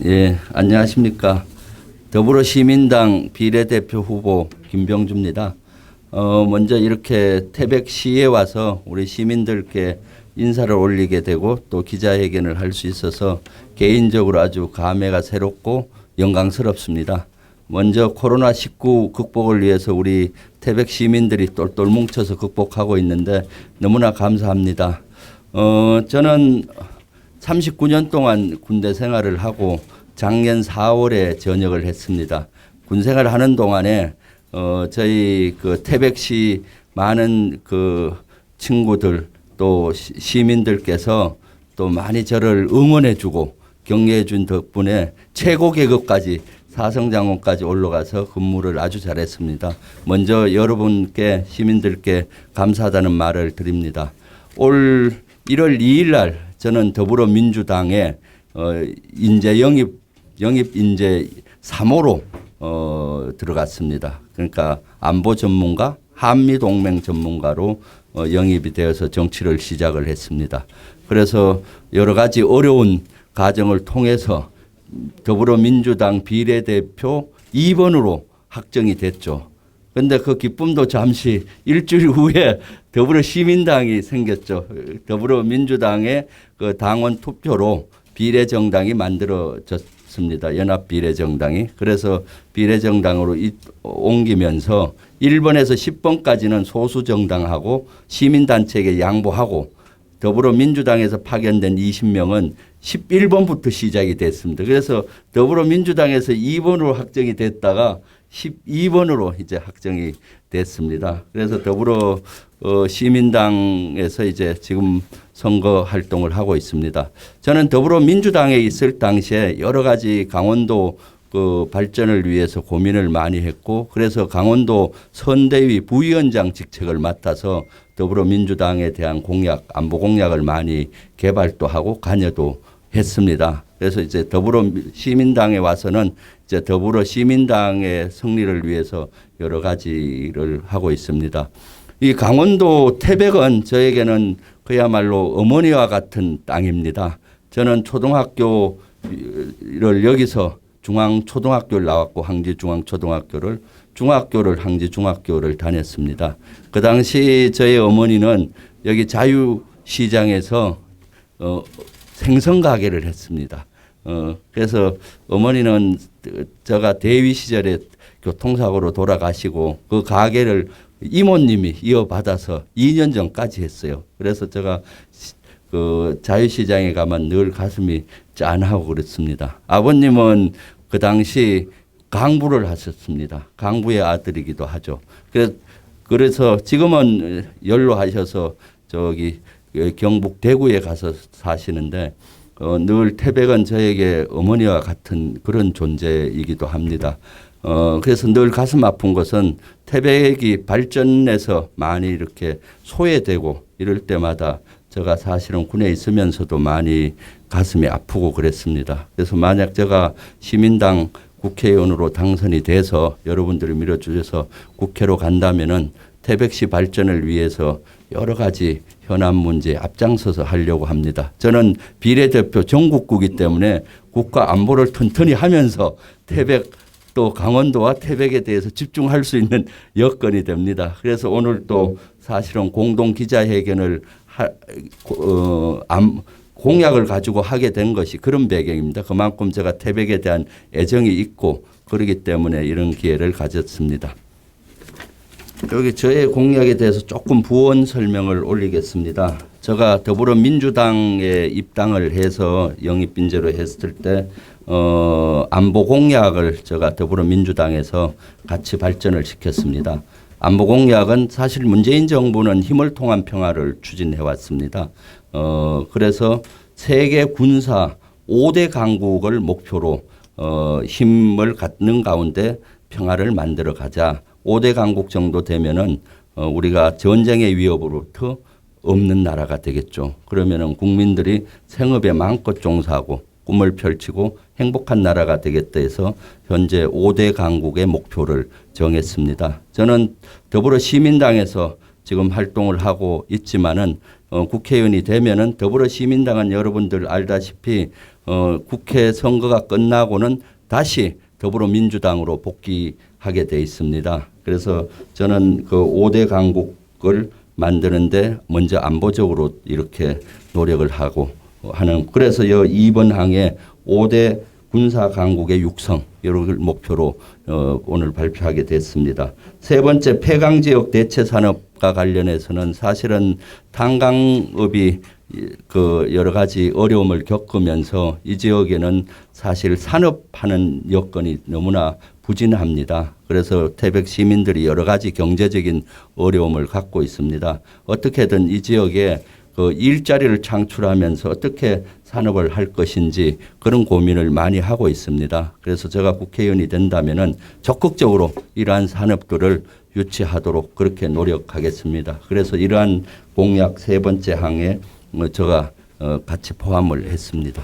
예, 안녕하십니까. 더불어시민당 비례대표 후보 김병주입니다. 먼저 이렇게 태백시에 와서 우리 시민들께 인사를 올리게 되고 또 기자회견을 할 수 있어서 개인적으로 아주 감회가 새롭고 영광스럽습니다. 먼저 코로나19 극복을 위해서 우리 태백 시민들이 똘똘 뭉쳐서 극복하고 있는데 너무나 감사합니다. 저는 39년 동안 군대 생활을 하고 작년 4월에 전역을 했습니다. 군 생활을 하는 동안에 저희 그 태백시 많은 그 친구들 또 시민들께서 또 많이 저를 응원해 주고 격려해 준 덕분에 최고 계급까지 사성장군까지 올라가서 근무를 아주 잘했습니다. 먼저 여러분께 시민들께 감사하다는 말을 드립니다. 올 1월 2일 날 저는 더불어민주당에 인재 영입 인재 3호로 들어갔습니다. 그러니까 안보 전문가, 한미 동맹 전문가로 영입이 되어서 정치를 시작을 했습니다. 그래서 여러 가지 어려운 과정을 통해서 더불어민주당 비례대표 2번으로 확정이 됐죠. 그런데 그 기쁨도 잠시 일주일 후에 더불어시민당이 생겼죠. 더불어민주당의 그 당원 투표로 비례정당이 만들어졌습니다. 연합비례정당이. 그래서 비례정당으로 옮기면서 1번에서 10번까지는 소수정당하고 시민단체에게 양보하고 더불어민주당에서 파견된 20명은 11번부터 시작이 됐습니다. 그래서 더불어민주당에서 2번으로 확정이 됐다가 12번으로 이제 확정이 됐습니다. 그래서 더불어 시민당에서 이제 지금 선거 활동을 하고 있습니다. 저는 더불어민주당에 있을 당시에 여러 가지 강원도 그 발전을 위해서 고민을 많이 했고 그래서 강원도 선대위 부위원장 직책을 맡아서 더불어민주당에 대한 공약, 안보 공약을 많이 개발도 하고 관여도 했습니다. 그래서 이제 더불어시민당에 와서는 이제 더불어시민당의 승리를 위해서 여러 가지를 하고 있습니다. 이 강원도 태백은 저에게는 그야말로 어머니와 같은 땅입니다. 저는 초등학교를 여기서 중앙초등학교를 나왔고 항지중앙초등학교를 중학교를 항지중학교를 다녔습니다. 그 당시 저희 어머니는 여기 자유시장에서 생선 가게를 했습니다. 그래서 어머니는 제가 대위 시절에 교통사고로 돌아가시고 그 가게를 이모님이 이어받아서 2년 전까지 했어요. 그래서 제가 그 자유시장에 가면 늘 가슴이 짠하고 그렇습니다. 아버님은 그 당시 강부를 하셨습니다. 강부의 아들이기도 하죠. 그래서 지금은 연로하셔서 저기 경북 대구에 가서 사시는데 늘 태백은 저에게 어머니와 같은 그런 존재이기도 합니다. 그래서 늘 가슴 아픈 것은 태백이 발전해서 많이 이렇게 소외되고 이럴 때마다 제가 사실은 군에 있으면서도 많이 가슴이 아프고 그랬습니다. 그래서 만약 제가 시민당 국회의원으로 당선이 돼서 여러분들이 밀어주셔서 국회로 간다면은 태백시 발전을 위해서 여러 가지 현안 문제에 앞장서서 하려고 합니다. 저는 비례대표 전국구이기 때문에 국가 안보를 튼튼히 하면서 태백 또 강원도와 태백에 대해서 집중할 수 있는 여건이 됩니다. 그래서 오늘 또 사실은 공동 기자회견을 공약을 가지고 하게 된 것이 그런 배경입니다. 그만큼 제가 태백에 대한 애정이 있고 그렇기 때문에 이런 기회를 가졌습니다. 여기 저의 공약에 대해서 조금 부원 설명을 올리겠습니다. 제가 더불어민주당에 입당을 해서 영입인재로 했을 때 안보 공약을 제가 더불어민주당에서 같이 발전을 시켰습니다. 안보 공약은 사실 문재인 정부는 힘을 통한 평화를 추진해 왔습니다. 그래서 세계 군사 5대 강국을 목표로 힘을 갖는 가운데 평화를 만들어 가자. 5대 강국 정도 되면은 우리가 전쟁의 위협으로부터 없는 나라가 되겠죠. 그러면은 국민들이 생업에 마음껏 종사하고 꿈을 펼치고 행복한 나라가 되겠다 해서 현재 5대 강국의 목표를 정했습니다. 저는 더불어시민당에서 지금 활동을 하고 있지만은 국회의원이 되면은 더불어시민당은 여러분들 알다시피 국회 선거가 끝나고는 다시 더불어민주당으로 복귀하게 돼 있습니다. 그래서 저는 그 5대 강국을 만드는데 먼저 안보적으로 이렇게 노력을 하고 하는, 그래서 이번 항에 5대 군사 강국의 육성 이를 목표로 오늘 발표하게 됐습니다. 세 번째, 폐강 지역 대체 산업과 관련해서는 사실은 탄광업이 그 여러 가지 어려움을 겪으면서 이 지역에는 사실 산업하는 여건이 너무나 부진합니다. 그래서 태백 시민들이 여러 가지 경제적인 어려움을 갖고 있습니다. 어떻게든 이 지역에 그 일자리를 창출하면서 어떻게 산업을 할 것인지 그런 고민을 많이 하고 있습니다. 그래서 제가 국회의원이 된다면은 적극적으로 이러한 산업들을 유치하도록 그렇게 노력하겠습니다. 그래서 이러한 공약 세 번째 항에 제가 같이 포함을 했습니다.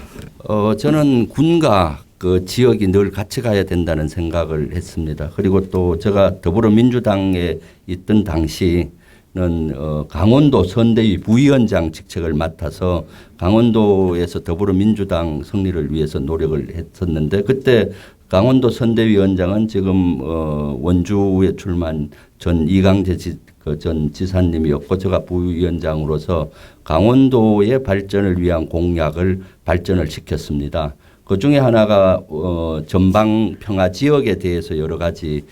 저는 군과 그 지역이 늘 같이 가야 된다는 생각을 했습니다. 그리고 또 제가 더불어민주당에 있던 당시 강원도 선대위 부위원장 직책을 맡아서 강원도에서 더불어민주당 승리를 위해서 노력을 했었는데, 그때 강원도 선대위원장은 지금 원주에 출마한 전 이강재 전 지사님이었고, 제가 부위원장으로서 강원도의 발전을 위한 공약을 발전을 시켰습니다. 그 중에 하나가 전방 평화 지역에 대해서 여러 가지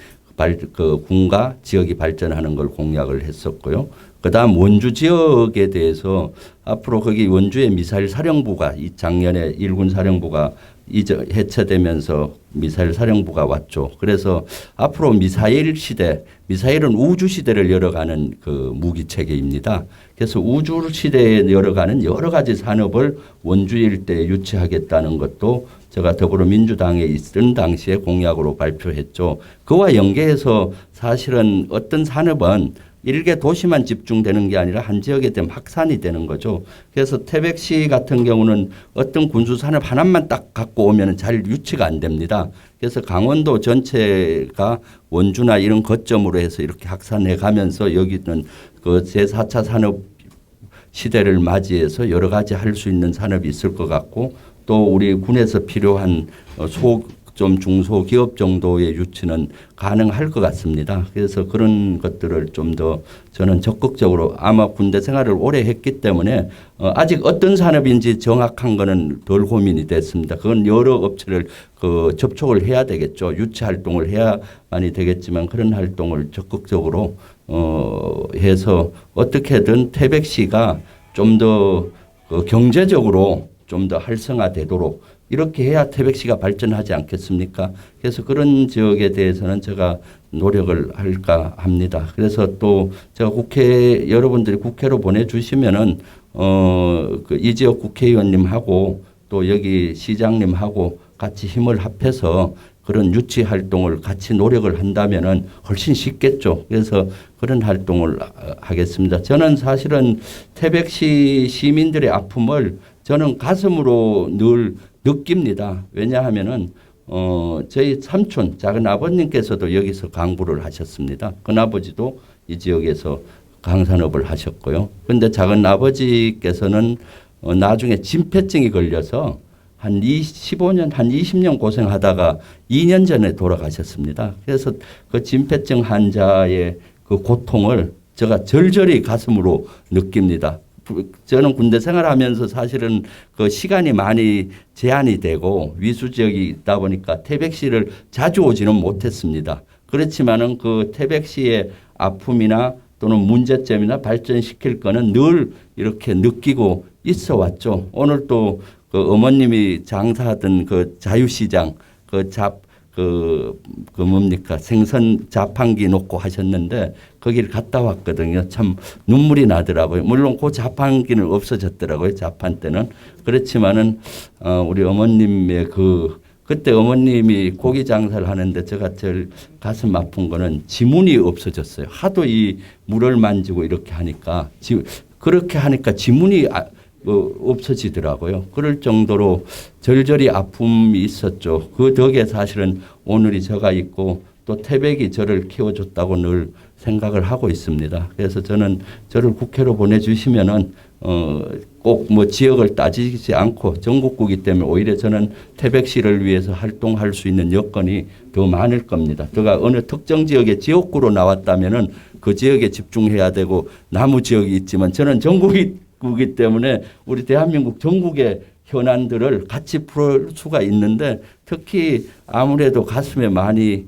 군과 지역이 발전하는 걸 공약을 했었고요. 그다음 원주 지역에 대해서 앞으로 거기 원주의 미사일 사령부가 작년에 일군 사령부가 해체되면서 미사일 사령부가 왔죠. 그래서 앞으로 미사일 시대, 미사일은 우주 시대를 열어가는 그 무기 체계입니다. 그래서 우주 시대에 열어가는 여러 가지 산업을 원주 일대에 유치하겠다는 것도 제가 더불어민주당에 있던 당시에 공약으로 발표했죠. 그와 연계해서 사실은 어떤 산업은 일개 도시만 집중되는 게 아니라 한 지역에 대한 확산이 되는 거죠. 그래서 태백시 같은 경우는 어떤 군수산업 하나만 딱 갖고 오면 잘 유치가 안 됩니다. 그래서 강원도 전체가 원주나 이런 거점으로 해서 이렇게 확산해 가면서 여기는 그 제4차 산업 시대를 맞이해서 여러 가지 할 수 있는 산업이 있을 것 같고, 또 우리 군에서 필요한 좀 중소기업 정도의 유치는 가능할 것 같습니다. 그래서 그런 것들을 좀 더 저는 적극적으로, 아마 군대 생활을 오래 했기 때문에 아직 어떤 산업인지 정확한 거는 덜 고민이 됐습니다. 그건 여러 업체를 접촉을 해야 되겠죠. 유치 활동을 해야만이 되겠지만 그런 활동을 적극적으로 해서 어떻게든 태백시가 좀 더 경제적으로 좀 더 활성화되도록 이렇게 해야 태백시가 발전하지 않겠습니까? 그래서 그런 지역에 대해서는 제가 노력을 할까 합니다. 그래서 또 제가 여러분들이 국회로 보내주시면은 이 지역 국회의원님하고 또 여기 시장님하고 같이 힘을 합해서 그런 유치 활동을 같이 노력을 한다면은 훨씬 쉽겠죠. 그래서 그런 활동을 하겠습니다. 저는 사실은 태백시 시민들의 아픔을 저는 가슴으로 늘 느낍니다. 왜냐하면은 저희 삼촌 작은 아버님께서도 여기서 강부를 하셨습니다. 큰아버지도 이 지역에서 강산업을 하셨고요. 그런데 작은 아버지께서는 나중에 진폐증이 걸려서 한 15년, 한 20년 고생하다가 2년 전에 돌아가셨습니다. 그래서 그 진폐증 환자의 그 고통을 제가 절절히 가슴으로 느낍니다. 저는 군대 생활하면서 사실은 그 시간이 많이 제한이 되고 위수 지역이 있다 보니까 태백시를 자주 오지는 못했습니다. 그렇지만은 그 태백시의 아픔이나 또는 문제점이나 발전시킬 거는 늘 이렇게 느끼고 있어 왔죠. 오늘 또 그 어머님이 장사하던 그 자유시장 뭡니까 생선 자판기 놓고 하셨는데 거기를 갔다 왔거든요. 참 눈물이 나더라고요. 물론 그 자판기는 없어졌더라고요. 자판 때는. 그렇지만은 우리 어머님의 그때 어머님이 고기 장사를 하는데 제가 제일 가슴 아픈 거는 지문이 없어졌어요. 하도 이 물을 만지고 이렇게 하니까 그렇게 하니까 지문이 없어지더라고요. 그럴 정도로 절절히 아픔이 있었죠. 그 덕에 사실은 오늘이 저가 있고 또 태백이 저를 키워줬다고 늘 생각을 하고 있습니다. 그래서 저는 저를 국회로 보내주시면은 꼭 뭐 지역을 따지지 않고 전국구이기 때문에 오히려 저는 태백시를 위해서 활동할 수 있는 여건이 더 많을 겁니다. 제가 어느 특정 지역의 지역구로 나왔다면은 그 지역에 집중해야 되고 나무 지역이 있지만 저는 전국구이기 때문에 우리 대한민국 전국의 현안들을 같이 풀 수가 있는데 특히 아무래도 가슴에 많이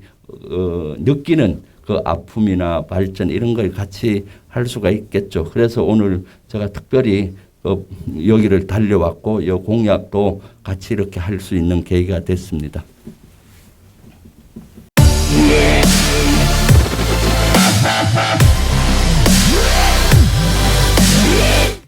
느끼는 그 아픔이나 발전 이런 걸 같이 할 수가 있겠죠. 그래서 오늘 제가 특별히 여기를 달려왔고 이 공약도 같이 이렇게 할 수 있는 계기가 됐습니다.